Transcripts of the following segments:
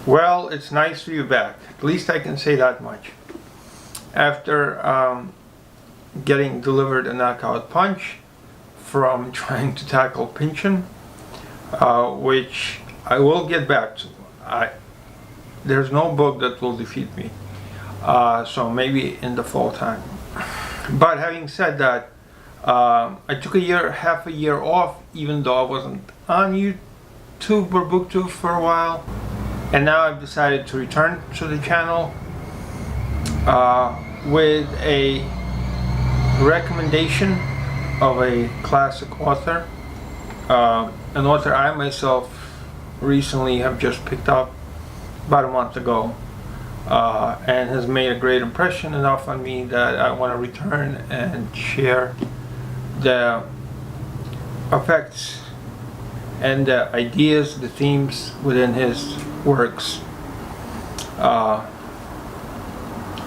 Well, it's nice to be back. At least I can say that much. After getting delivered a knockout punch from trying to tackle Pynchon, which I will get back to. There's no book that will defeat me. So maybe in the fall time. But having said that, I took half a year off, even though I wasn't on YouTube or BookTube for a while. And now I've decided to return to the channel with a recommendation of a classic author, an author I myself recently have just picked up about a month ago, and has made a great impression enough on me that I want to return and share the effects and the ideas, the themes within his works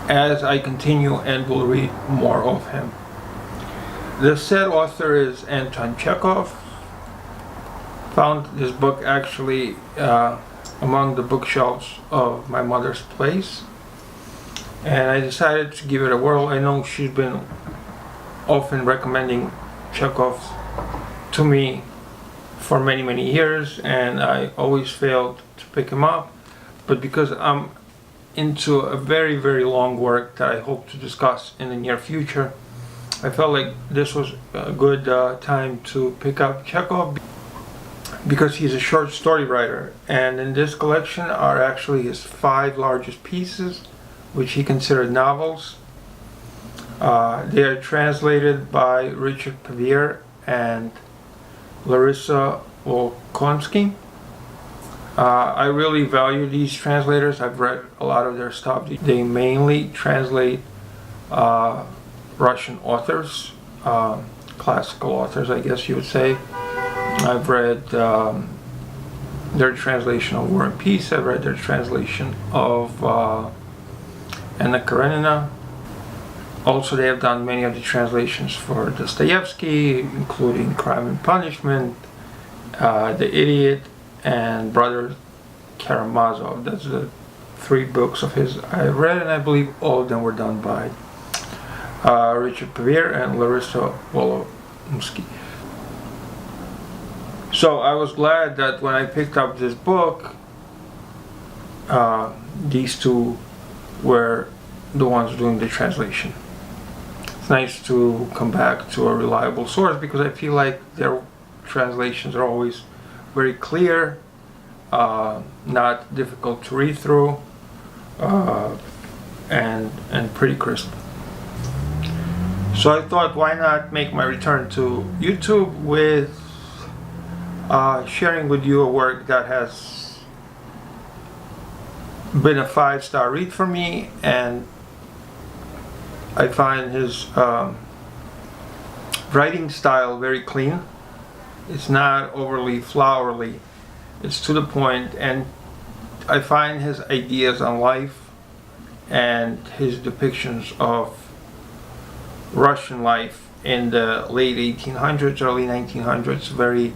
as I continue and will read more of him. The said author is Anton Chekhov. Found this book actually among the bookshelves of my mother's place, and I decided to give it a whirl. I know she's been often recommending Chekhov to me for many years, and I always failed to pick him up, but because I'm into a very long work that I hope to discuss in the near future, I felt like this was a good time to pick up Chekhov, because he's a short story writer, and in this collection are actually his 5 largest pieces, which he considered novels. They are translated by Richard Pevear and Larissa Volkonsky. I really value these translators. I've read a lot of their stuff. They mainly translate Russian authors, classical authors, I guess you would say. I've read their translation of War and Peace. I've read their translation of Anna Karenina. Also, they have done many of the translations for Dostoevsky, including Crime and Punishment, The Idiot, and Brother Karamazov. That's the 3 books of his I read, and I believe all of them were done by Richard Pevear and Larissa Volkonsky. So I was glad that when I picked up this book, these 2 were the ones doing the translation. It's nice to come back to a reliable source, because I feel like their translations are always very clear, not difficult to read through, and pretty crisp. So I thought, why not make my return to YouTube with sharing with you a work that has been a 5-star read for me, and I find his writing style very clean. It's not overly flowery. It's to the point, and I find his ideas on life and his depictions of Russian life in the late 1800s, early 1900s very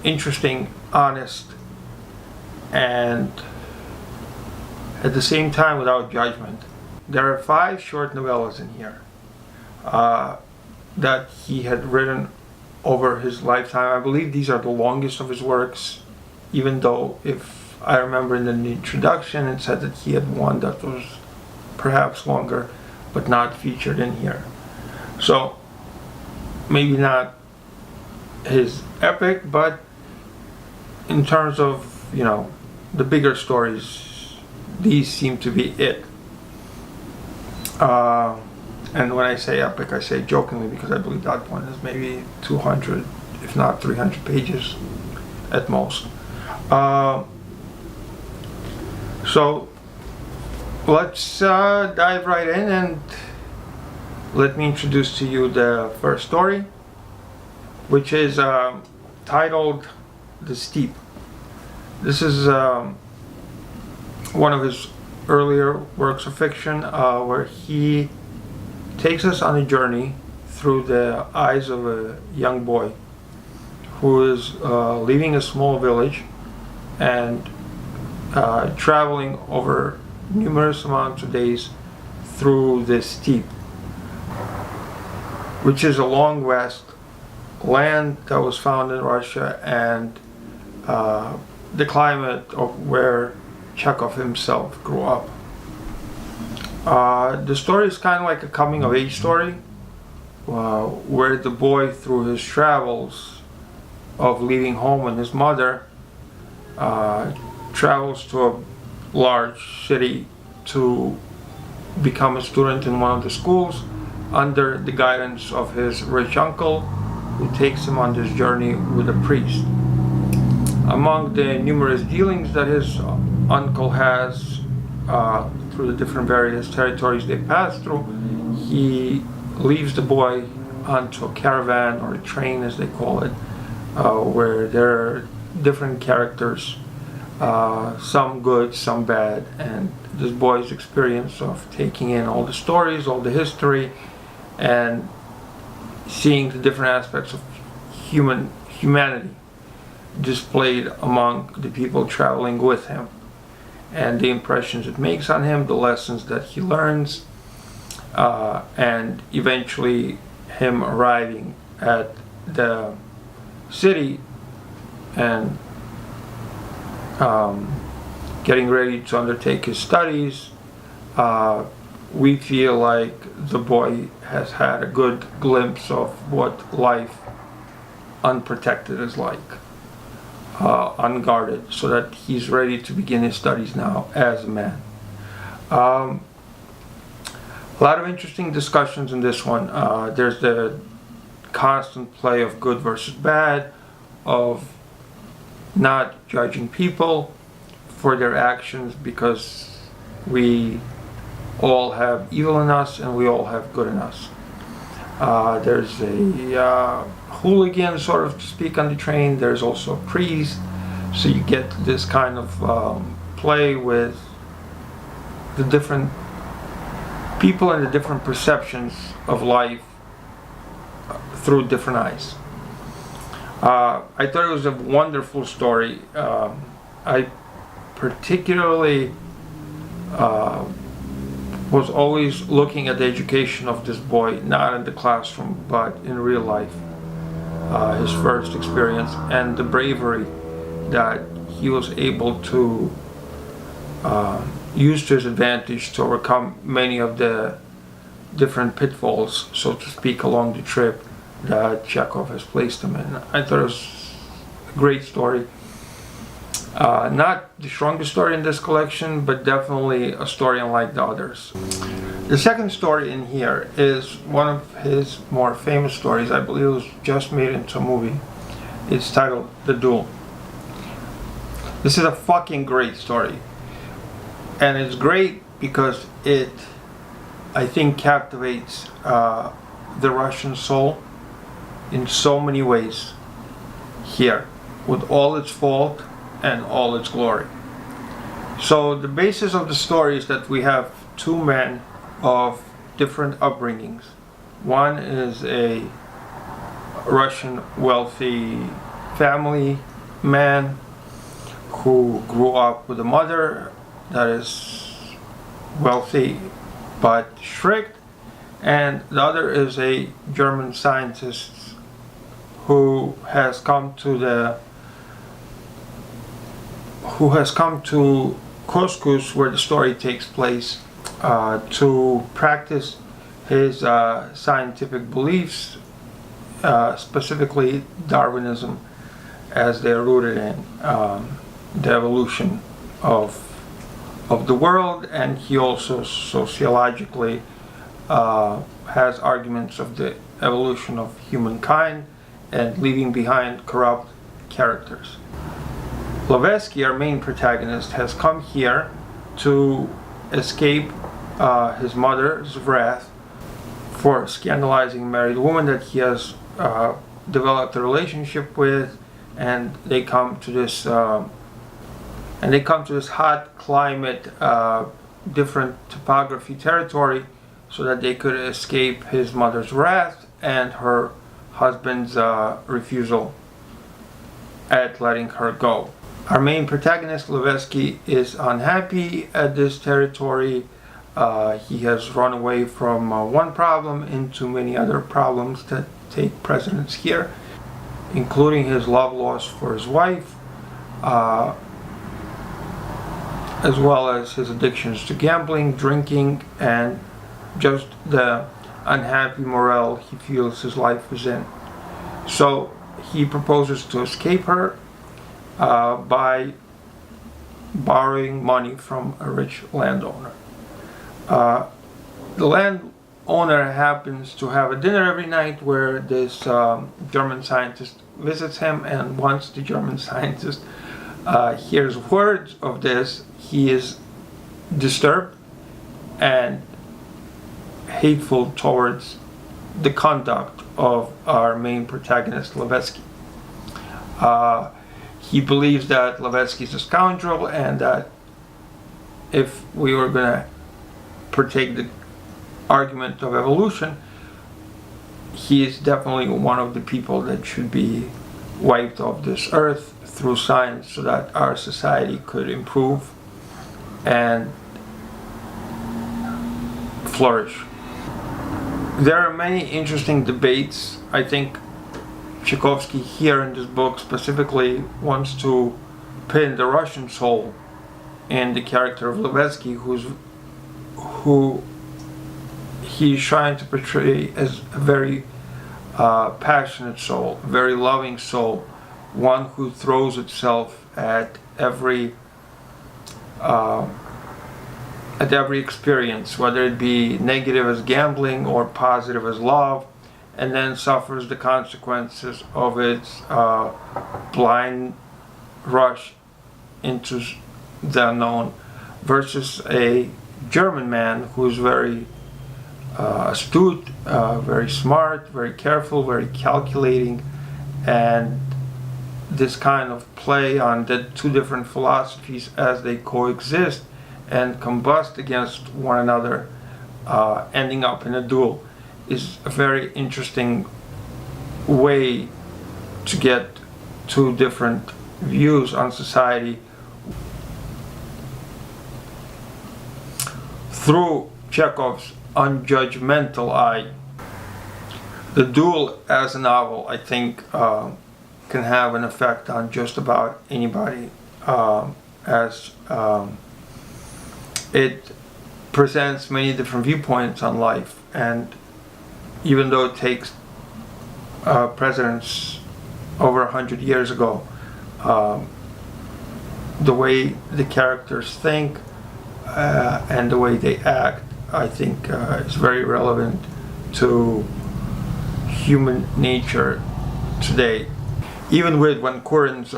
interesting, honest, and at the same time without judgment. There are 5 short novellas in here that he had written over his lifetime. I believe these are the longest of his works, even though, if I remember in the introduction, it said that he had one that was perhaps longer, but not featured in here. So maybe not his epic, but in terms of, the bigger stories, these seem to be it. And when I say epic, I say jokingly, because I believe that one is maybe 200, if not 300 pages at most. So let's dive right in, and let me introduce to you the first story, which is titled The Steppe. This is one of his earlier works of fiction, where he takes us on a journey through the eyes of a young boy who is leaving a small village and traveling over numerous amounts of days through the Steppe, which is a long west land that was found in Russia, and the climate of where Chekhov himself grew up. The story is kind of like a coming-of-age story, where the boy, through his travels of leaving home and his mother, travels to a large city to become a student in one of the schools under the guidance of his rich uncle, who takes him on this journey with a priest. Among the numerous dealings that his uncle has through the different various territories they pass through, he leaves the boy onto a caravan, or a train as they call it, where there are different characters, some good, some bad, and this boy's experience of taking in all the stories, all the history, and seeing the different aspects of humanity displayed among the people traveling with him, and the impressions it makes on him, the lessons that he learns, and eventually him arriving at the city and getting ready to undertake his studies. We feel like the boy has had a good glimpse of what life unprotected is like, unguarded, so that he's ready to begin his studies now as a man. A lot of interesting discussions in this one. There's the constant play of good versus bad, of not judging people for their actions, because we all have evil in us and we all have good in us. There's a hooligan, sort of, to speak, on the train. There's also a priest, so you get this kind of play with the different people and the different perceptions of life through different eyes. I thought it was a wonderful story. I particularly was always looking at the education of this boy, not in the classroom, but in real life. His first experience and the bravery that he was able to use to his advantage to overcome many of the different pitfalls, so to speak, along the trip that Chekhov has placed him in. I thought it was a great story. Not the strongest story in this collection, but definitely a story unlike the others. The second story in here is one of his more famous stories. I believe it was just made into a movie. It's titled The Duel. This is a fucking great story. And it's great because it, I think, captivates the Russian soul in so many ways here, with all its fault and all its glory. So the basis of the story is that we have two men of different upbringings. One is a Russian wealthy family man who grew up with a mother that is wealthy but strict, and the other is a German scientist who has come to Couscous, where the story takes place, to practice his scientific beliefs, specifically Darwinism, as they're rooted in the evolution of the world, and he also sociologically has arguments of the evolution of humankind and leaving behind corrupt characters. Lovetsky, our main protagonist, has come here to escape his mother's wrath for scandalizing a married woman that he has developed a relationship with, and they come to this hot climate, different topography territory, so that they could escape his mother's wrath and her husband's refusal at letting her go. Our main protagonist, Levesky, is unhappy at this territory. He has run away from one problem into many other problems that take precedence here, including his love lost for his wife, as well as his addictions to gambling, drinking, and just the unhappy morale he feels his life is in. So he proposes to escape her by borrowing money from a rich landowner. The landowner happens to have a dinner every night where this German scientist visits him, and once the German scientist hears words of this, he is disturbed and hateful towards the conduct of our main protagonist, Levesky. He believes that Levesky is a scoundrel, and that if we were going to partake the argument of evolution, he is definitely one of the people that should be wiped off this earth through science, so that our society could improve and flourish. There are many interesting debates. I think Tchaikovsky here in this book specifically wants to pin the Russian soul in the character of Levesky, who he's trying to portray as a very passionate soul, a very loving soul, one who throws itself at every experience, whether it be negative as gambling or positive as love, and then suffers the consequences of its blind rush into the unknown, versus a German man who's very astute, very smart, very careful, very calculating, and this kind of play on the two different philosophies as they coexist and combust against one another, ending up in a duel, is a very interesting way to get two different views on society through Chekhov's unjudgmental eye. The Duel as a novel, I think, can have an effect on just about anybody, as it presents many different viewpoints on life, and even though it takes precedence over 100 years ago, the way the characters think and the way they act, I think, is very relevant to human nature today. Even with Van Kuren's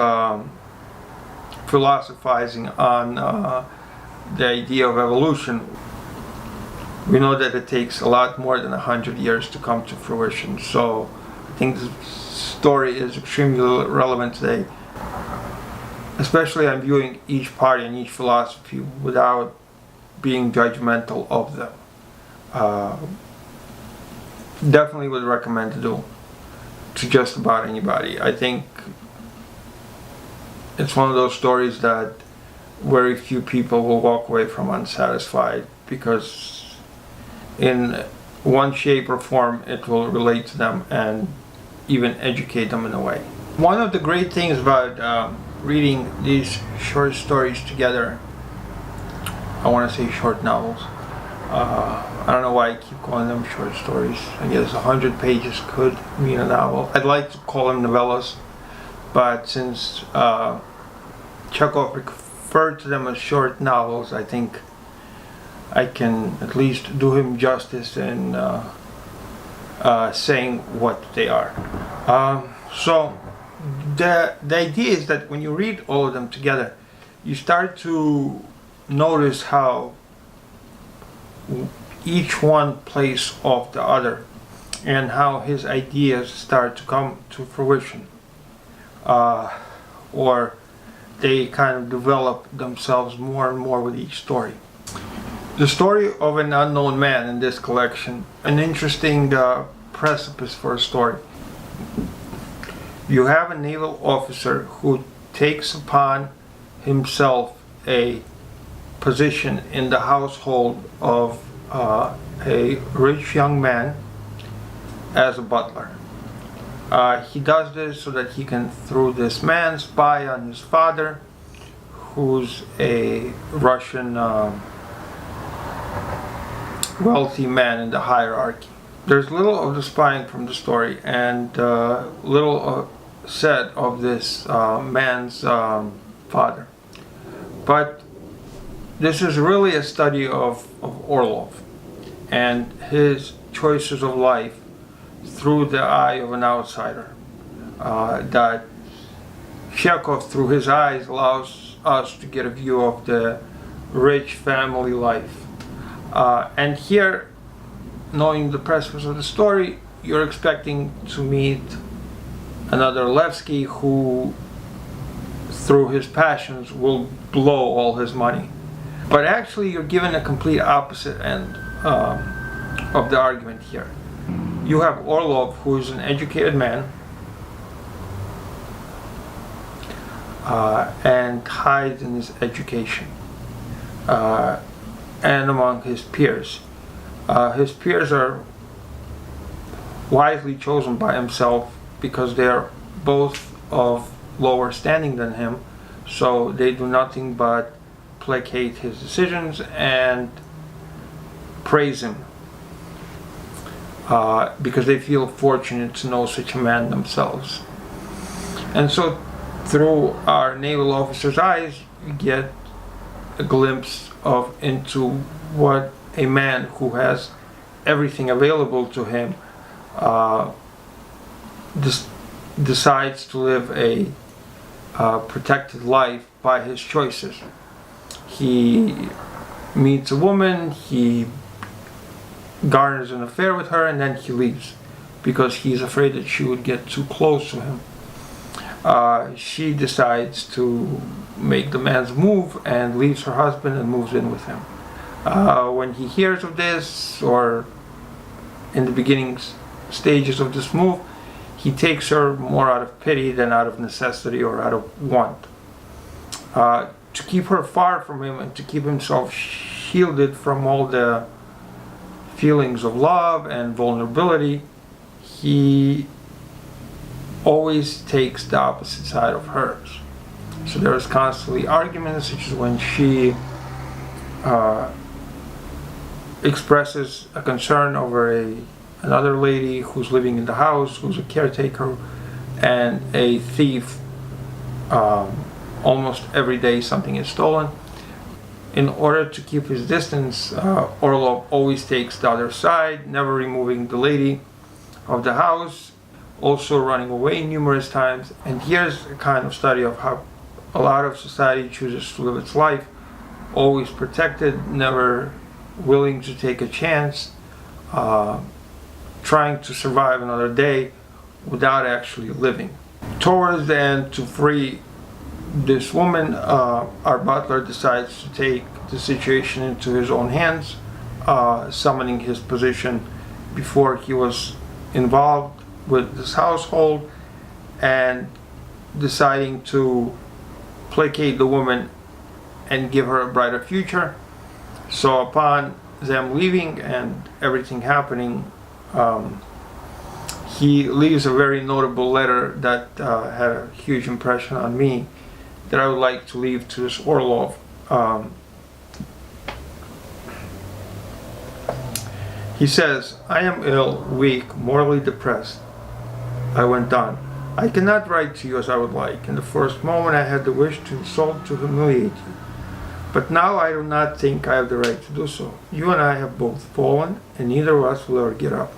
philosophizing on the idea of evolution, we know that it takes a lot more than 100 years to come to fruition. So I think this story is extremely relevant today. Especially I'm viewing each party and each philosophy without being judgmental of them. Definitely would recommend the Duel to just about anybody. I think it's one of those stories that very few people will walk away from unsatisfied, because in one shape or form it will relate to them and even educate them in a way. One of the great things about reading these short stories together, I want to say short novels, I don't know why I keep calling them short stories. I guess 100 pages could mean a novel. I'd like to call them novellas, but since Chekhov referred to them as short novels, I think I can at least do him justice in saying what they are. So the idea is that when you read all of them together, you start to notice how each one plays off the other, and how his ideas start to come to fruition, or they kind of develop themselves more and more with each story. The story of an unknown man in this collection, an interesting precipice for a story. You have a naval officer who takes upon himself a position in the household of a rich young man as a butler. He does this so that he can, through this man, spy on his father, who's a Russian wealthy man in the hierarchy. There's little of the spying from the story, and little said of this man's father. But this is really a study of Orlov and his choices of life through the eye of an outsider. That Chekhov, through his eyes, allows us to get a view of the rich family life. And here, knowing the preface of the story, you're expecting to meet another Levsky who, through his passions, will blow all his money. But actually, you're given a complete opposite end of the argument here. You have Orlov, who is an educated man, and hides in his education and among his peers. His peers are wisely chosen by himself because they are both of lower standing than him, so they do nothing but placate his decisions and praise him because they feel fortunate to know such a man themselves. And so through our naval officer's eyes, you get a glimpse into what a man who has everything available to him decides to live a protected life by his choices. He meets a woman, he garners an affair with her, and then he leaves because he's afraid that she would get too close to him. She decides to make the man's move and leaves her husband and moves in with him. When he hears of this, or in the beginning stages of this move, he takes her more out of pity than out of necessity or out of want. To keep her far from him and to keep himself shielded from all the feelings of love and vulnerability, he always takes the opposite side of hers. So there is constantly arguments, such as when she expresses a concern over another lady who's living in the house, who's a caretaker, and a thief. Almost every day something is stolen. In order to keep his distance, Orlov always takes the other side, never removing the lady of the house, also running away numerous times. And here's a kind of study of how a lot of society chooses to live its life, always protected, never willing to take a chance, trying to survive another day without actually living. Towards the end, to free this woman, our butler decides to take the situation into his own hands, summoning his position before he was involved with this household, and deciding to placate the woman and give her a brighter future. So upon them leaving and everything happening, he leaves a very notable letter that had a huge impression on me, that I would like to leave to this Orlov. He says, "I am ill, weak, morally depressed." I went on. "I cannot write to you as I would like. In the first moment I had the wish to insult, to humiliate you. But now I do not think I have the right to do so. You and I have both fallen, and neither of us will ever get up.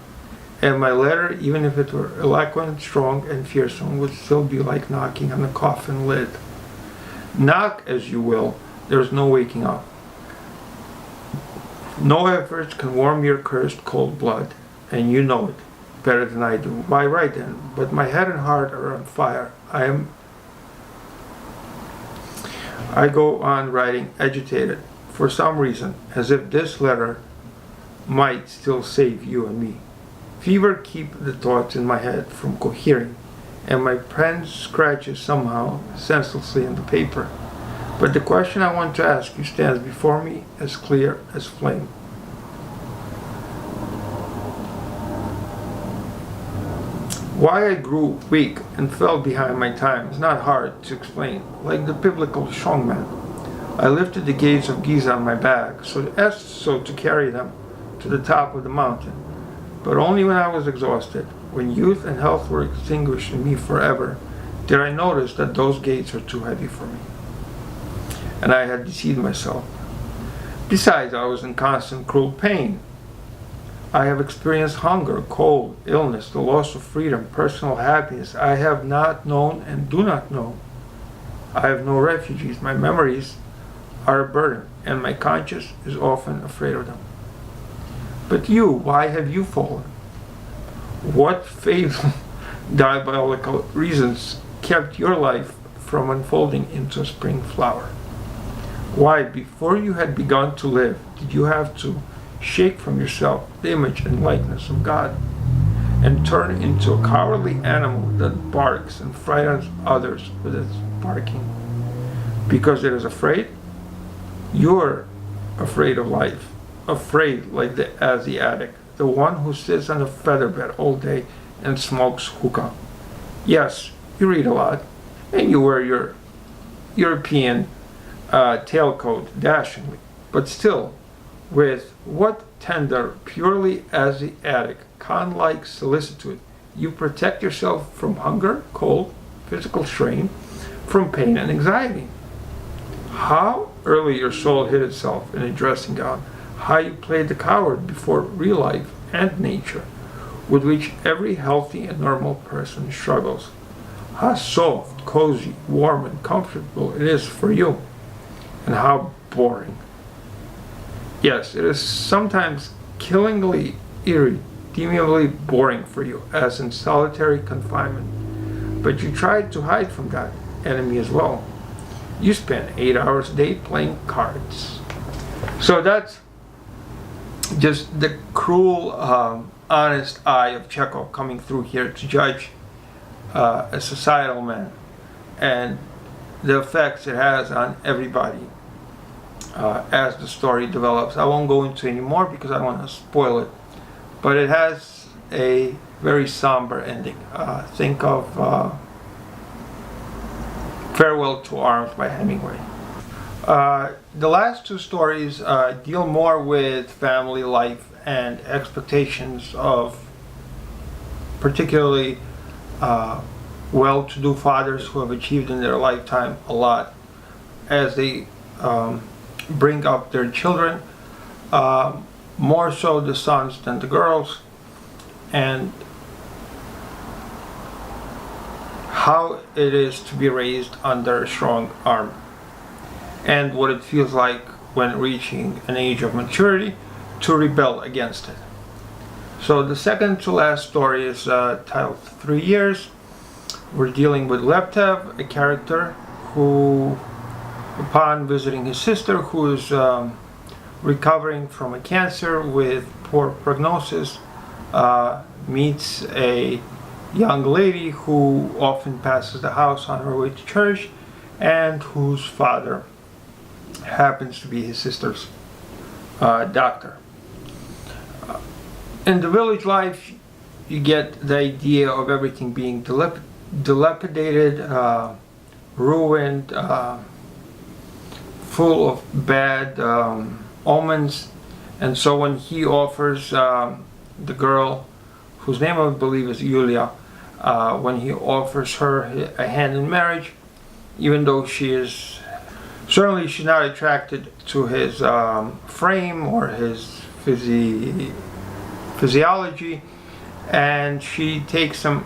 And my letter, even if it were eloquent, strong, and fearsome, would still be like knocking on a coffin lid. Knock as you will, there is no waking up. No efforts can warm your cursed cold blood, and you know it better than I do. Why write then? But my head and heart are on fire. I go on writing agitated, for some reason, as if this letter might still save you and me. Fever keeps the thoughts in my head from cohering, and my pen scratches somehow senselessly on the paper. But the question I want to ask you stands before me as clear as flame. Why I grew weak and fell behind my time is not hard to explain. Like the biblical strongman, I lifted the gates of Giza on my back, so to carry them to the top of the mountain. But only when I was exhausted, when youth and health were extinguished in me forever, did I notice that those gates were too heavy for me. And I had deceived myself. Besides, I was in constant cruel pain. I have experienced hunger, cold, illness, the loss of freedom, personal happiness I have not known and do not know. I have no refugees. My memories are a burden, and my conscience is often afraid of them. But you, why have you fallen? What fatal diabolical reasons kept your life from unfolding into a spring flower? Why, before you had begun to live, did you have to shake from yourself the image and likeness of God and turn into a cowardly animal that barks and frightens others with its barking? Because it is afraid? You're afraid of life, afraid like the Asiatic, the one who sits on a featherbed all day and smokes hookah. Yes, you read a lot, and you wear your European tailcoat dashingly, but still, with what tender, purely Asiatic, con-like solicitude you protect yourself from hunger, cold, physical strain, from pain and anxiety. How early your soul hid itself in a dressing gown, how you played the coward before real life and nature, with which every healthy and normal person struggles. How soft, cozy, warm, and comfortable it is for you, and how boring. Yes, it is sometimes killingly, irredeemably boring for you, as in solitary confinement. But you try to hide from that enemy as well. You spend 8 hours a day playing cards. So that's just the cruel, honest eye of Chekhov coming through here to judge a societal man and the effects it has on everybody as the story develops. I won't go into any more because I don't want to spoil it, but it has a very somber ending. Think of Farewell to Arms by Hemingway. The last two stories deal more with family life and expectations of particularly well-to-do fathers who have achieved in their lifetime a lot as they bring up their children, more so the sons than the girls, and how it is to be raised under a strong arm and what it feels like when reaching an age of maturity to rebel against it. So the second to last story is titled 3 Years. We're dealing with Leptev, a character who, upon visiting his sister who is recovering from a cancer with poor prognosis, meets a young lady who often passes the house on her way to church and whose father happens to be his sister's doctor. In the village life, you get the idea of everything being dilapidated, ruined, full of bad omens. And so when he offers the girl, whose name I believe is Yulia, when he offers her a hand in marriage, even though she's not attracted to his frame or his physiology, and she takes him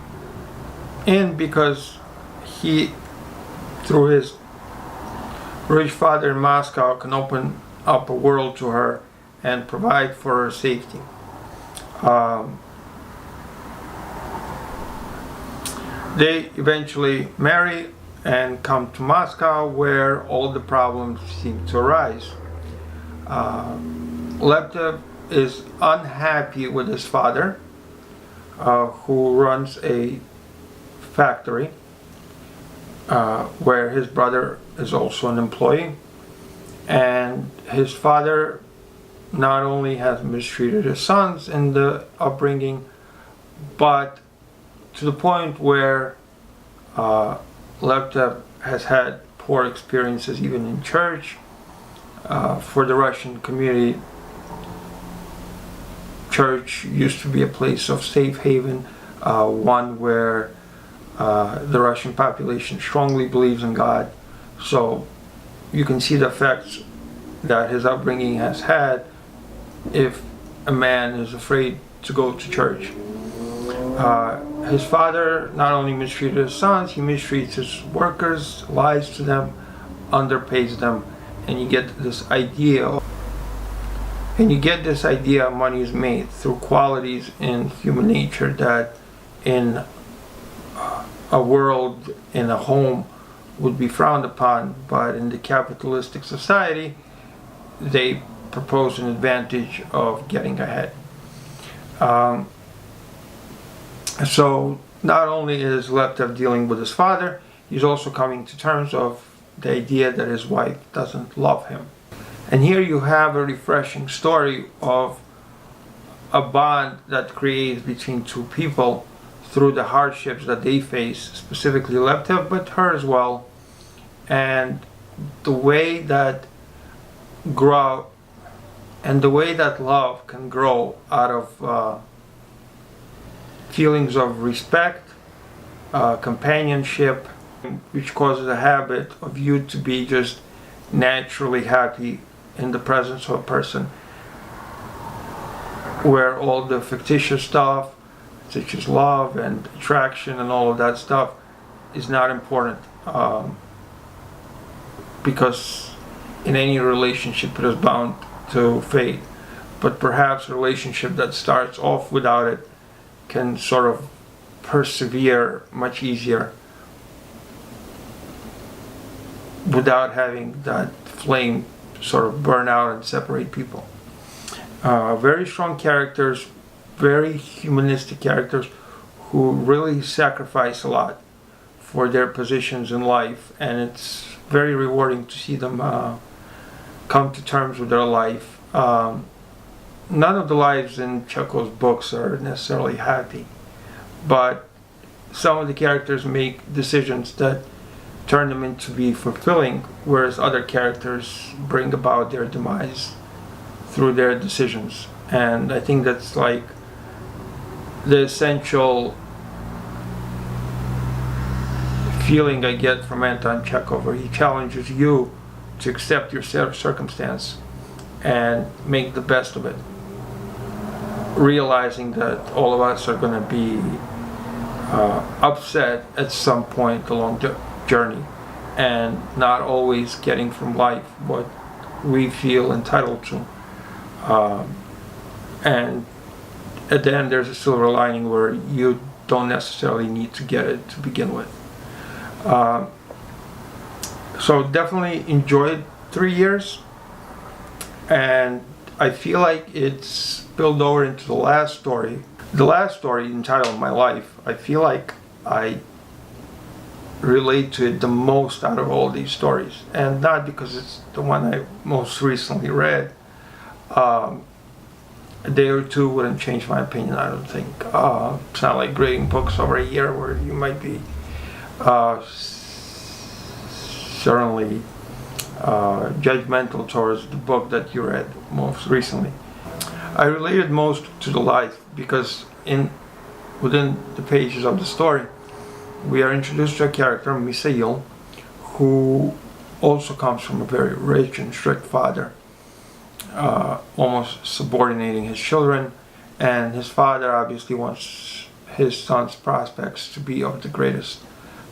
in because he, through his rich father in Moscow, can open up a world to her and provide for her safety. They eventually marry and come to Moscow, where all the problems seem to arise. Leptev is unhappy with his father, who runs a factory where his brother is also an employee, and his father not only has mistreated his sons in the upbringing, but to the point where Lebedev has had poor experiences even in church. For the Russian community, church used to be a place of safe haven, one where the Russian population strongly believes in God. So you can see the effects that his upbringing has had if a man is afraid to go to church. His father not only mistreated his sons, he mistreats his workers, lies to them, underpays them, and you get this idea. Money is made through qualities in human nature that in a world, in a home, would be frowned upon, but in the capitalistic society, they propose an advantage of getting ahead. So not only is Lebedev dealing with his father, he's also coming to terms of the idea that his wife doesn't love him. And here you have a refreshing story of a bond that creates between two people through the hardships that they face, specifically Lebedev, but her as well. And the way that love can grow out of feelings of respect, companionship, which causes a habit of you to be just naturally happy in the presence of a person, where all the fictitious stuff, such as love and attraction and all of that stuff, is not important, because in any relationship it is bound to fade. But perhaps a relationship that starts off without it can sort of persevere much easier without having that flame sort of burn out and separate people. Very strong characters, very humanistic characters who really sacrifice a lot for their positions in life, and it's very rewarding to see them come to terms with their life. None of the lives in Chekhov's books are necessarily happy, but some of the characters make decisions that turn them into be fulfilling, whereas other characters bring about their demise through their decisions. And I think that's like the essential feeling I get from Anton Chekhov, where he challenges you to accept your set of circumstance and make the best of it, realizing that all of us are going to be upset at some point along the journey, and not always getting from life what we feel entitled to. And at the end there's a silver lining where you don't necessarily need to get it to begin with. So definitely enjoyed 3 years, and I feel like it's spilled over into the last story. The last story, entitled My Life, I feel like I relate to it the most out of all these stories, and not because it's the one I most recently read. A day or two wouldn't change my opinion, I don't think. It's not like grading books over a year where you might be certainly judgmental towards the book that you read most recently. I related most to the life because within the pages of the story we are introduced to a character, Mikhail, who also comes from a very rich and strict father, almost subordinating his children, and his father obviously wants his son's prospects to be of the greatest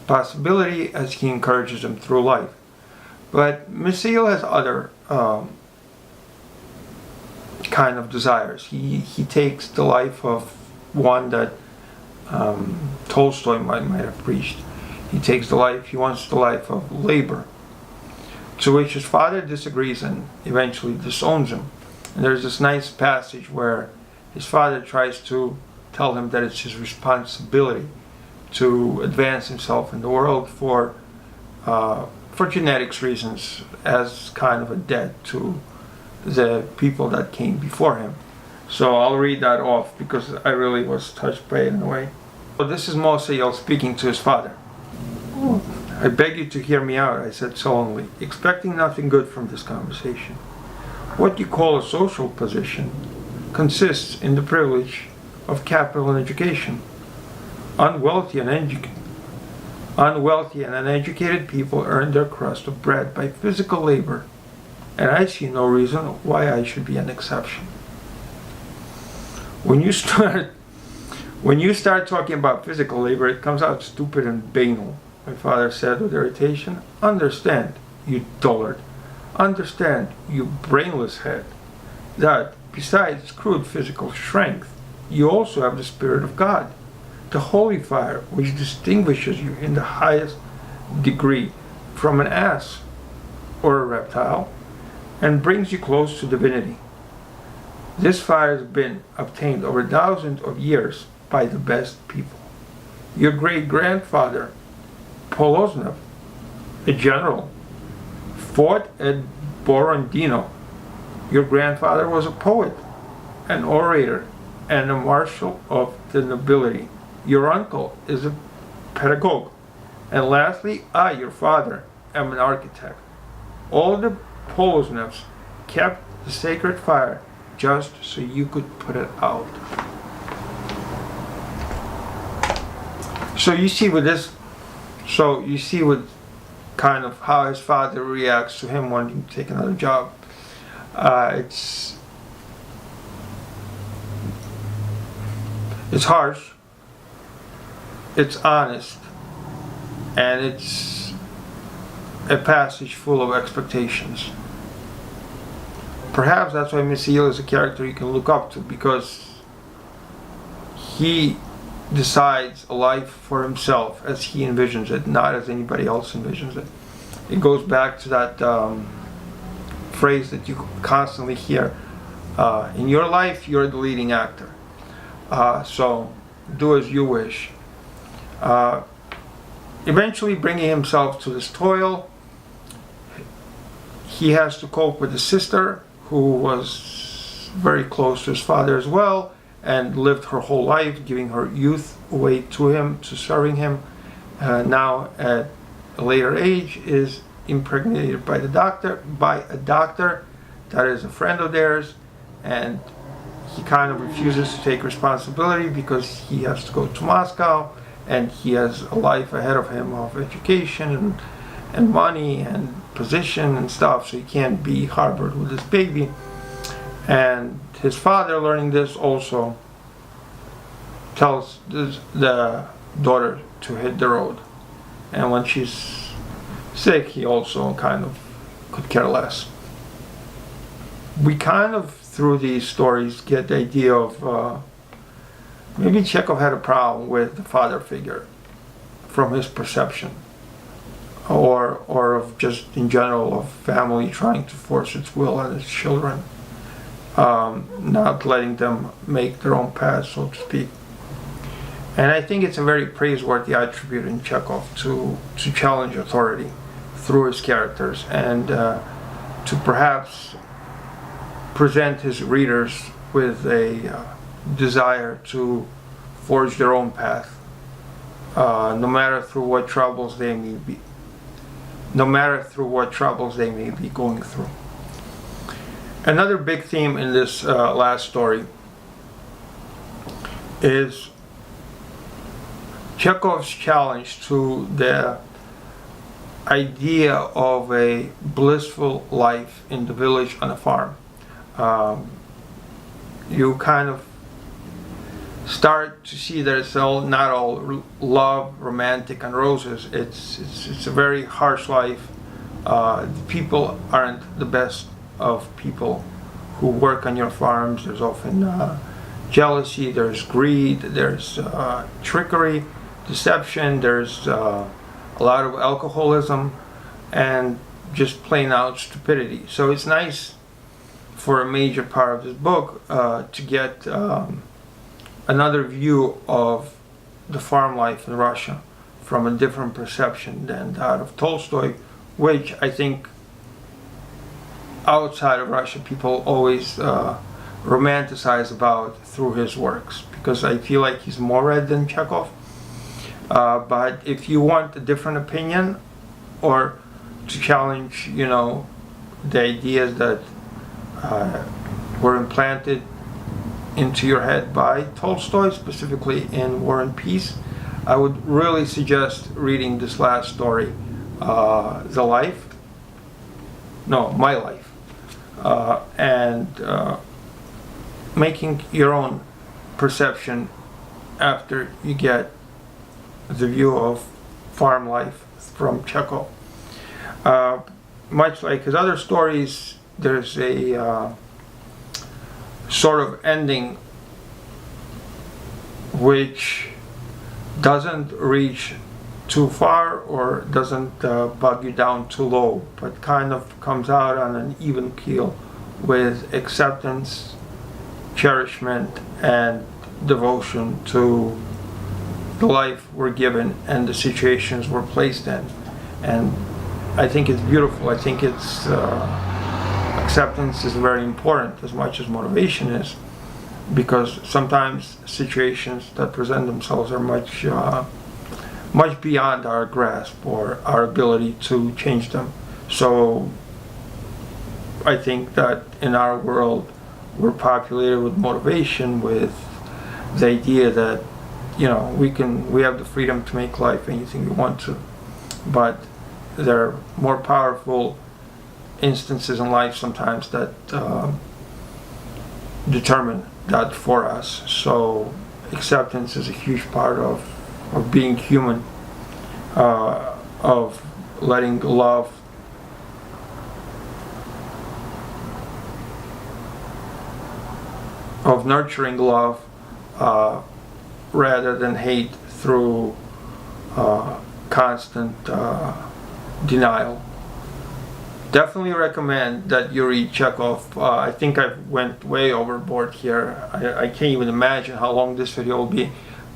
possibility as he encourages him through life. But Mikhail has other kind of desires. He takes the life of one that Tolstoy might have preached. He wants the life of labor, to which his father disagrees and eventually disowns him. And there's this nice passage where his father tries to tell him that it's his responsibility to advance himself in the world for for genetics reasons, as kind of a debt to the people that came before him. So I'll read that off because I really was touched by it in a way. So this is Mosael speaking to his father. I beg you to hear me out, I said sullenly, expecting nothing good from this conversation. What you call a social position consists in the privilege of capital and education. Unwealthy and uneducated people earn their crust of bread by physical labor, and I see no reason why I should be an exception. When you start talking about physical labor, it comes out stupid and banal, my father said with irritation. Understand, you dullard. Understand, you brainless head, that besides crude physical strength, you also have the Spirit of God, the holy fire which distinguishes you in the highest degree from an ass or a reptile and brings you close to divinity. This fire has been obtained over thousands of years by the best people. Your great-grandfather, Poloznev, a general, fought at Borodino. Your grandfather was a poet, an orator, and a marshal of the nobility. Your uncle is a pedagogue. And lastly, I, your father, am an architect. All the Poloznevs kept the sacred fire just so you could put it out. So you see with kind of how his father reacts to him wanting to take another job. It's harsh, it's honest, and it's a passage full of expectations. Perhaps that's why Mosael is a character you can look up to, because he decides a life for himself as he envisions it, not as anybody else envisions it. It goes back to that phrase that you constantly hear. In your life, you're the leading actor. So do as you wish. Eventually bringing himself to this toil, he has to cope with his sister, who was very close to his father as well, and lived her whole life giving her youth away to him, to serving him. Now at a later age is impregnated by a doctor that is a friend of theirs, and he kind of refuses to take responsibility because he has to go to Moscow and he has a life ahead of him of education and money and position and stuff, so he can't be harbored with this baby. And his father, learning this, also tells the daughter to hit the road. And when she's sick, he also kind of could care less. We kind of, through these stories, get the idea of maybe Chekhov had a problem with the father figure from his perception, or of just in general of family trying to force its will on its children, not letting them make their own path, so to speak. And I think it's a very praiseworthy attribute in Chekhov to challenge authority through his characters, and to perhaps present his readers with a desire to forge their own path, no matter through what troubles they may be going through. Another big theme in this last story is Chekhov's challenge to the idea of a blissful life in the village on a farm. You kind of start to see that it's not all love, romantic, and roses. It's a very harsh life. People aren't the best of people who work on your farms. There's often jealousy, there's greed, there's trickery, deception, there's a lot of alcoholism, and just plain out stupidity. So it's nice for a major part of this book to get another view of the farm life in Russia from a different perception than that of Tolstoy, which I think outside of Russia people always romanticize about through his works, because I feel like he's more read than Chekhov. But if you want a different opinion, or to challenge, you know, the ideas that were implanted into your head by Tolstoy, specifically in War and Peace, I would really suggest reading this last story, My Life, and making your own perception after you get the view of farm life from Chekhov. Much like his other stories, there's a sort of ending which doesn't reach too far or doesn't bog you down too low, but kind of comes out on an even keel with acceptance, cherishment, and devotion to the life we're given and the situations we're placed in. And I think it's beautiful. I think it's acceptance is very important as much as motivation is, because sometimes situations that present themselves are much beyond our grasp or our ability to change them. So I think that in our world we're populated with motivation, with the idea that, you know, we have the freedom to make life anything we want to, but there are more powerful instances in life sometimes that determine that for us. So acceptance is a huge part of being human, of letting love of nurturing love rather than hate through constant denial. Definitely recommend that you read Chekhov. I think I went way overboard here. I can't even imagine how long this video will be,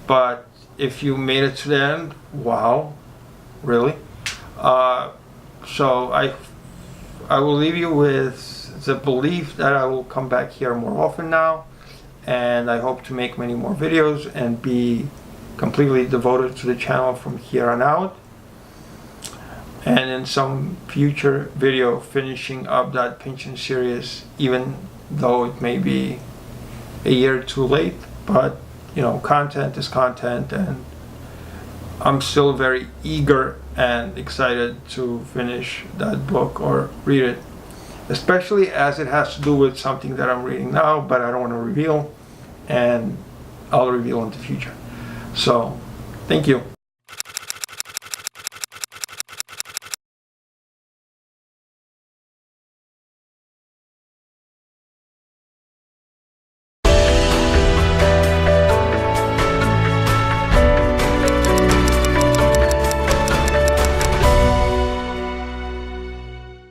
but if you made it to the end, wow, really? So I will leave you with the belief that I will come back here more often now, and I hope to make many more videos and be completely devoted to the channel from here on out. And in some future video finishing up that pension series, even though it may be a year too late, but you know, content is content, and I'm still very eager and excited to finish that book or read it, especially as it has to do with something that I'm reading now, but I don't want to reveal, and I'll reveal in the future. So, thank you.